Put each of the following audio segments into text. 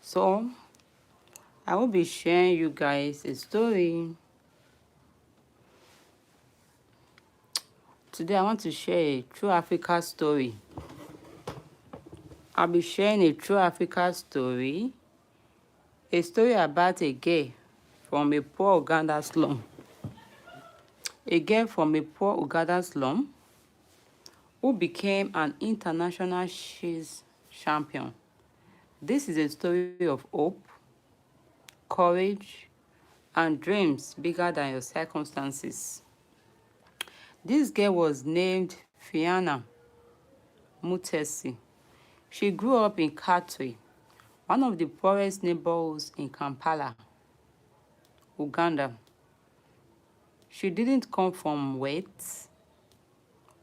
So I will be sharing you guys a story. Today I want to share a true Africa story. I'll be sharing a true Africa story. A story about a girl from a poor Uganda slum. A girl from a poor Uganda slum who became an international chess champion. This is a story of hope, courage, and dreams bigger than your circumstances. This girl was named Fiona Mutesi. She grew up in Katwe, one of the poorest neighborhoods in Kampala, Uganda. She didn't come from wealth,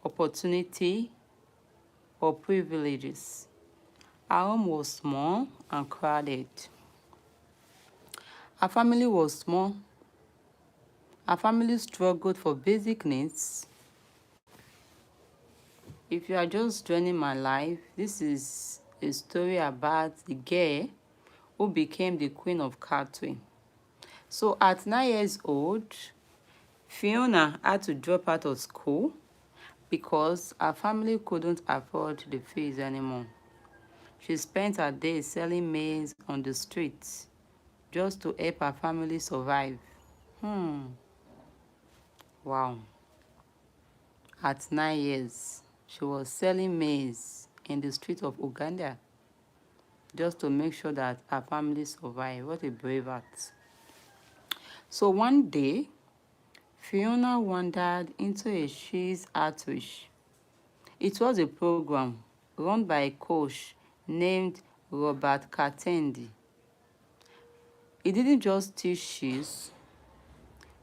opportunity, or privileges. Her home was small and crowded. Her family was small. Her family struggled for basic needs. If you are just joining my life, this is a story about the girl who became the queen of Katwe. So at 9 years old, Fiona had to drop out of school because her family couldn't afford the fees anymore. She spent her days selling maize on the streets just to help her family survive. Wow. At 9 years, she was selling maize in the streets of Uganda just to make sure that her family survived. What a brave act. So one day, Fiona wandered into a cheese outreach. It was a program run by a coach named Robert Katendi. He didn't just teach cheese,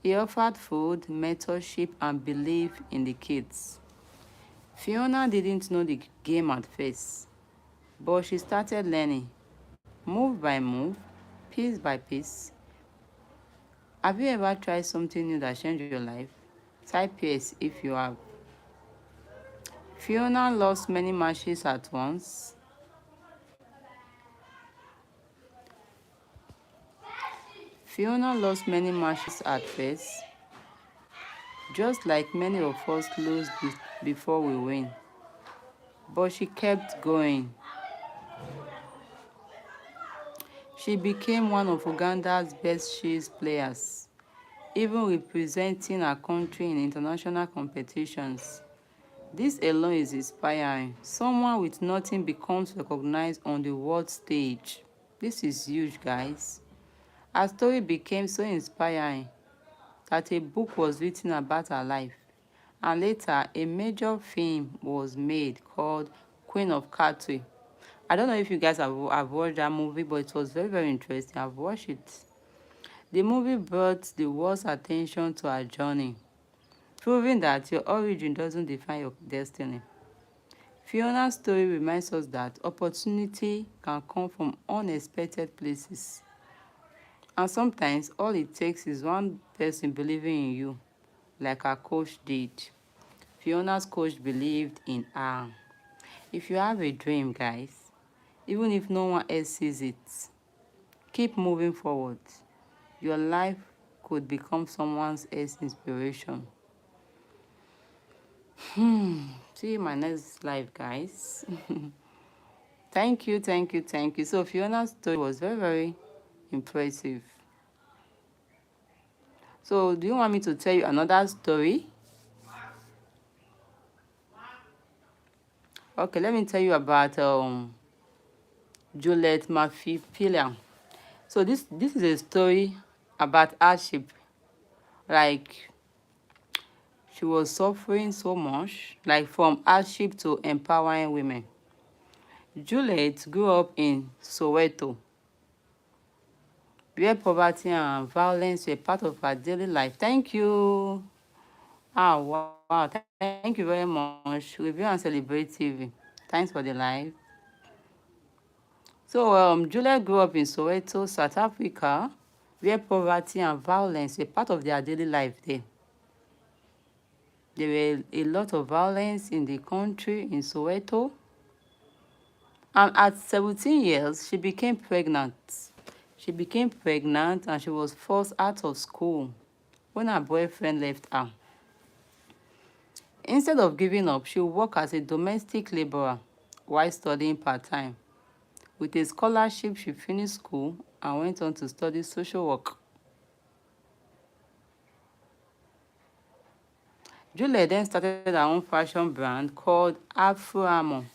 he offered food, mentorship, and belief in the kids. Fiona didn't know the game at first, but she started learning, move by move, piece by piece. Have you ever tried something new that changed your life? Type yes if you have. Fiona lost many matches at once. Fiona lost many matches at first, just like many of us lose before we win. But she kept going. She became one of Uganda's best chess players, even representing her country in international competitions. This alone is inspiring. Someone with nothing becomes recognized on the world stage. This is huge, guys. Her story became so inspiring that a book was written about her life, and later a major film was made called Queen of Katwe. I don't know if you guys have watched that movie, but it was very, very interesting. I've watched it. The movie brought the world's attention to her journey, proving that your origin doesn't define your destiny. Fiona's story reminds us that opportunity can come from unexpected places. And sometimes all it takes is one person believing in you, like her coach did. Fiona's coach believed in her. If you have a dream, guys, even if no one else sees it, keep moving forward. Your life could become someone else's inspiration. See you in my next life, guys. Thank you, thank you, thank you. So Fiona's story was very, very impressive. So do you want me to tell you another story? Okay, let me tell you about Juliet Mafipila. So this is a story about hardship. Like, she was suffering so much, like from hardship to empowering women. Juliet grew up in Soweto, where poverty and violence were part of her daily life. Thank you. Wow. Thank you very much. Review and Celebrate TV. Thanks for the live. So Juliet grew up in Soweto, South Africa, where poverty and violence were part of their daily life there. There were a lot of violence in the country, in Soweto. And at 17 years, she became pregnant. She became pregnant and she was forced out of school when her boyfriend left her. Instead of giving up, she worked as a domestic laborer while studying part-time. With a scholarship, she finished school and went on to study social work. Juliet then started her own fashion brand called Afro Armor,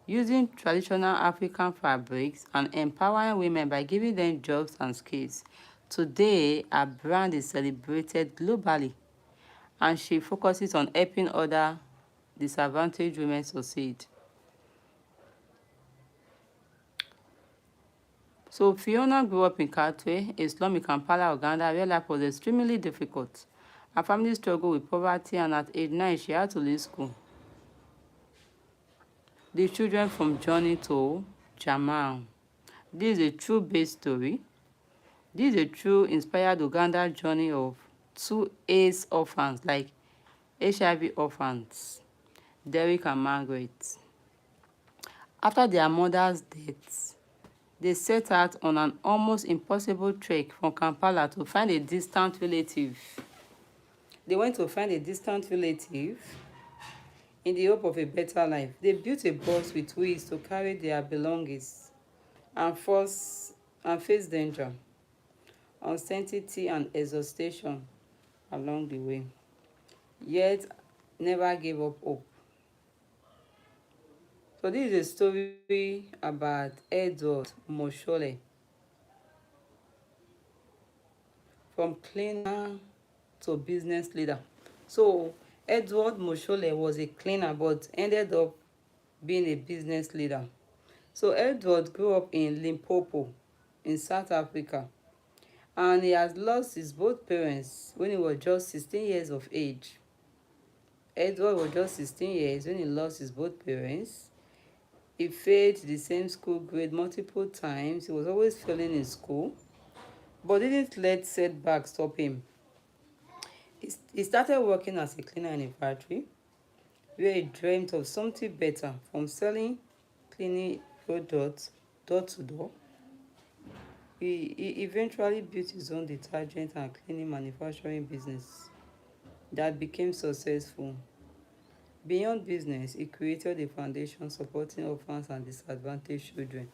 using traditional African fabrics and empowering women by giving them jobs and skills. Today, her brand is celebrated globally, and she focuses on helping other disadvantaged women succeed. So Fiona grew up in Katwe, a slum in Kampala, Uganda, where life was extremely difficult. Her family struggled with poverty, and at age 9, she had to leave school. The children from Johnny to Jamal. This is a true base story. This is a true inspired Uganda journey of two AIDS orphans, like HIV orphans, Derek and Margaret. After their mother's death, they set out on an almost impossible trek from Kampala to find a distant relative. They went to find a distant relative in the hope of a better life. They built a bus with wheels to carry their belongings and face danger, uncertainty, and exhaustion along the way, yet never gave up hope. So this is a story about Edward Moshole, from cleaner to business leader. So Edward Moshole was a cleaner but ended up being a business leader. So Edward grew up in Limpopo in South Africa, and he has lost his both parents when he was just 16 years of age. Edward was just 16 years when he lost his both parents. He failed the same school grade multiple times. He was always failing in school, but didn't let setbacks stop him. He started working as a cleaner in a factory where he dreamt of something better. From selling cleaning products door to door, he eventually built his own detergent and cleaning manufacturing business that became successful. Beyond business, he created a foundation supporting orphans and disadvantaged children.